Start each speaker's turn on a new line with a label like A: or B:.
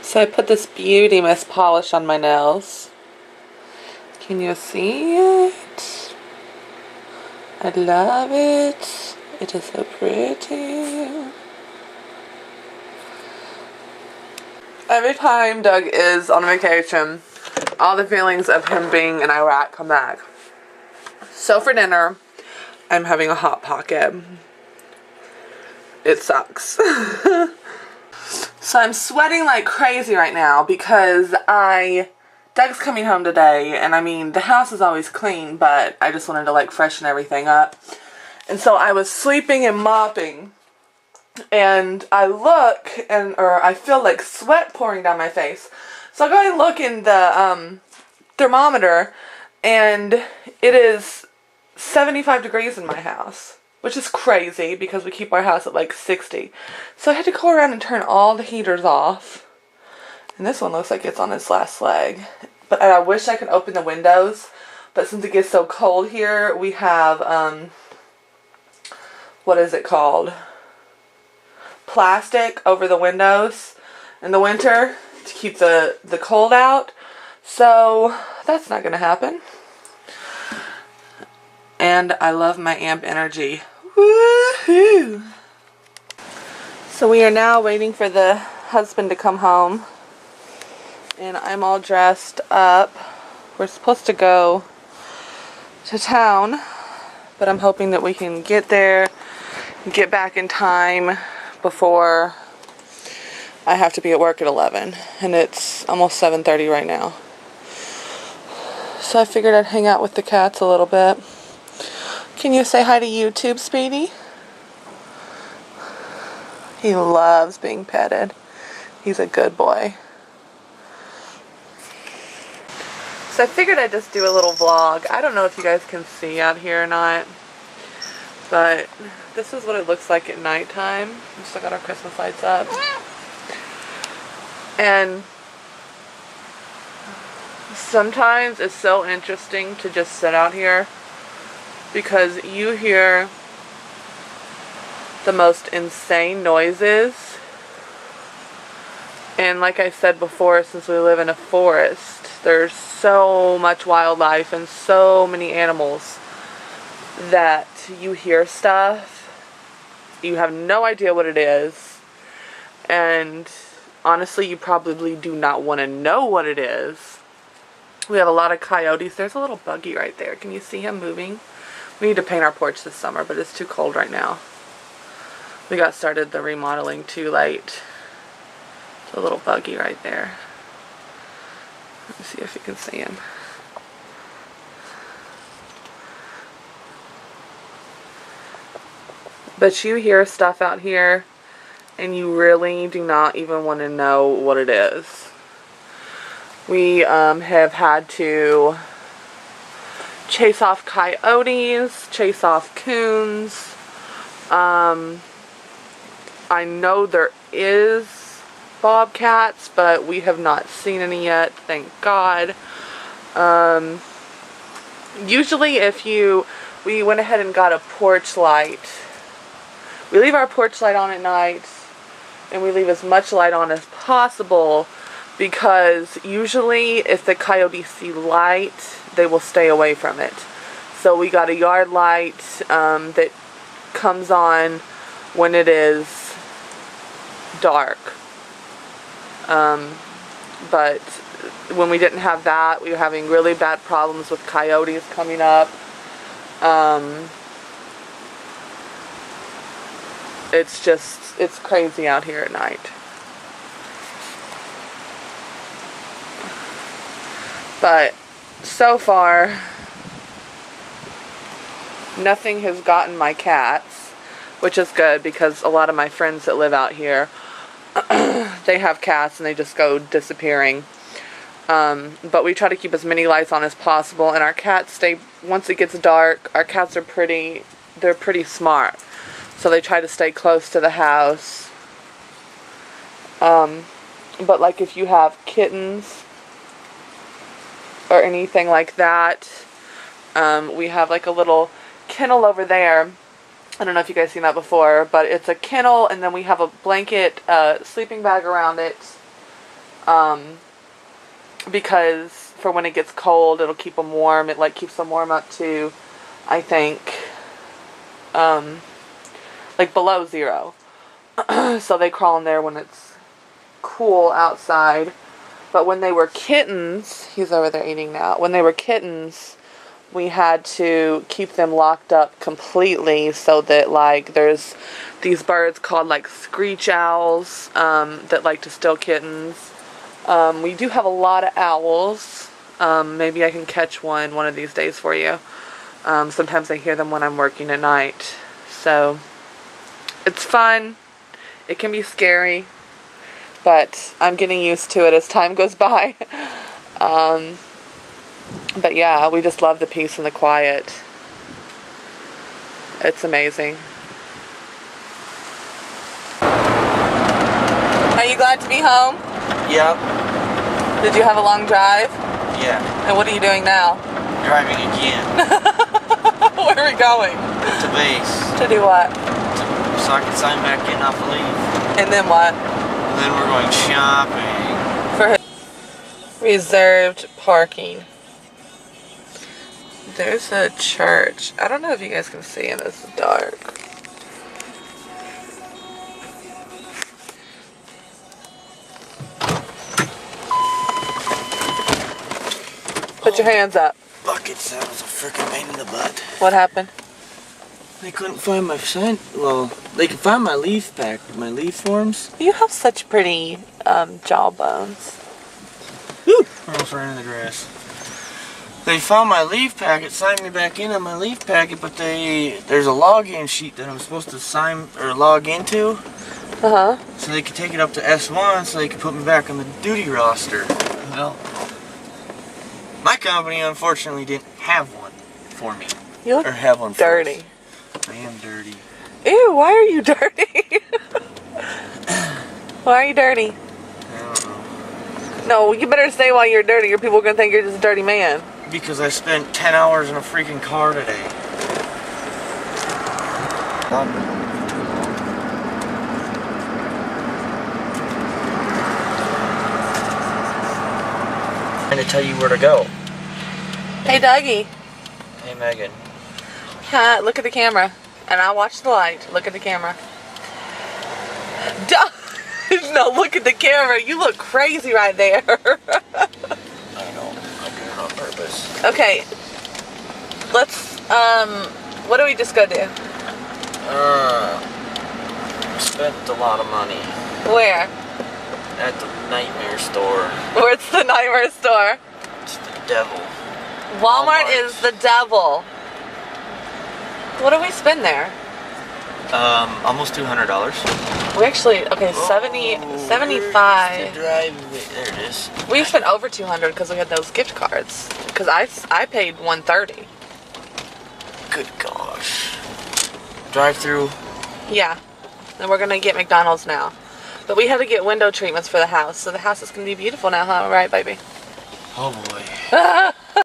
A: So I put this Beauty Mist polish on my nails. Can you see it? I love it. It is so pretty. Every time Doug is on vacation, all the feelings of him being in Iraq come back. So for dinner, I'm having a Hot Pocket. It sucks. So I'm sweating like crazy right now because Doug's coming home today, and I mean, the house is always clean, but I just wanted to like freshen everything up. And so I was sweeping and mopping, and I look, or I feel like sweat pouring down my face. So I go and look in the thermometer, and it is 75 degrees in my house, which is crazy because we keep our house at like 60. So I had to go around and turn all the heaters off. And this one looks like it's on its last leg. But I wish I could open the windows. But since it gets so cold here, we have, what is it called? Plastic over the windows in the winter to keep the cold out. So that's not going to happen. And I love my Amp Energy. Woohoo! So we are now waiting for the husband to come home. And I'm all dressed up. We're supposed to go to town, but I'm hoping that we can get there and get back in time before I have to be at work at 11. And it's almost 7:30 right now. So I figured I'd hang out with the cats a little bit. Can you say hi to YouTube, Speedy? He loves being petted. He's a good boy. So I figured I'd just do a little vlog. I don't know if you guys can see out here or not, but this is what it looks like at nighttime. We still got our Christmas lights up. And sometimes it's so interesting to just sit out here because you hear the most insane noises. And like I said before, since we live in a forest, there's so much wildlife and so many animals that you hear stuff, you have no idea what it is, and honestly you probably do not want to know what it is. We have a lot of coyotes. There's a little buggy right there. Can you see him moving? We need to paint our porch this summer, but it's too cold right now. We got started the remodeling too late. It's a little buggy right there. Let me see if you can see him. But you hear stuff out here and you really do not even want to know what it is. We have had to chase off coyotes, chase off coons. I know there is bobcats, but we have not seen any yet, thank God. Usually we went ahead and got a porch light. We leave our porch light on at night, and we leave as much light on as possible, because usually if the coyotes see light, they will stay away from it. So we got a yard light that comes on when it is dark. But when we didn't have that, we were having really bad problems with coyotes coming up. It's crazy out here at night. But so far, nothing has gotten my cats, which is good because a lot of my friends that live out here, they have cats and they just go disappearing. But we try to keep as many lights on as possible, and our cats stay, once it gets dark, our cats are pretty smart. So they try to stay close to the house. But like if you have kittens or anything like that, we have like a little kennel over there. I don't know if you guys seen that before, but it's a kennel, and then we have a blanket sleeping bag around it. because for when it gets cold, it'll keep them warm. It like keeps them warm up to, I think, like below 0. So they crawl in there when it's cool outside. But when they were kittens, he's over there eating now. When they were kittens, we had to keep them locked up completely so that, like, there's these birds called, like, screech owls that like to steal kittens. We do have a lot of owls. Maybe I can catch one of these days for you. Sometimes I hear them when I'm working at night. So, it's fun. It can be scary. But I'm getting used to it as time goes by. But yeah, we just love the peace and the quiet. It's amazing. Are you glad to be home?
B: Yep.
A: Did you have a long drive?
B: Yeah.
A: And what are you doing now?
B: Driving again.
A: Where are we going?
B: To base.
A: To do what?
B: So I can sign back in off the leave.
A: And then what?
B: And then we're going shopping.
A: For reserved parking. There's a church. I don't know if you guys can see in this dark. Put your hands up.
B: Buckets, that was a freaking pain in the butt.
A: What happened?
B: They couldn't find my sign. Well, they could find my leaf pack, my leaf forms.
A: You have such pretty jawbones.
B: Woo! Almost ran in the grass. They found my leaf packet, signed me back in on my leaf packet, but there's a login sheet that I'm supposed to sign or log into. So they could take it up to S1 so they could put me back on the duty roster. Well, my company unfortunately didn't have one for me.
A: You look
B: have one
A: dirty.
B: I am dirty.
A: Ew, why are you dirty? Why are you dirty?
B: I don't know.
A: No, you better say why you're dirty or people are going to think you're just a dirty man.
B: Because I spent 10 hours in a freaking car today. Trying to tell you where to go.
A: Hey, Dougie.
B: Hey, Megan.
A: Look at the camera. And I'll watch the light. Look at the camera. No, look at the camera. You look crazy right there.
B: I know. I'm doing it on purpose.
A: Okay. Let's, what do we just go do?
B: Spent a lot of money.
A: Where?
B: At the Nightmare Store.
A: Where's the Nightmare Store?
B: It's the devil.
A: Walmart is the devil. What do we spend there?
B: Almost $200.
A: We actually, okay, 75.
B: There it is.
A: We spent over 200 because we had those gift cards. Because I paid 130.
B: Good gosh. Drive-through.
A: Yeah. And we're gonna get McDonald's now. But we had to get window treatments for the house, so the house is gonna be beautiful now, huh? Right, baby?
B: Oh boy.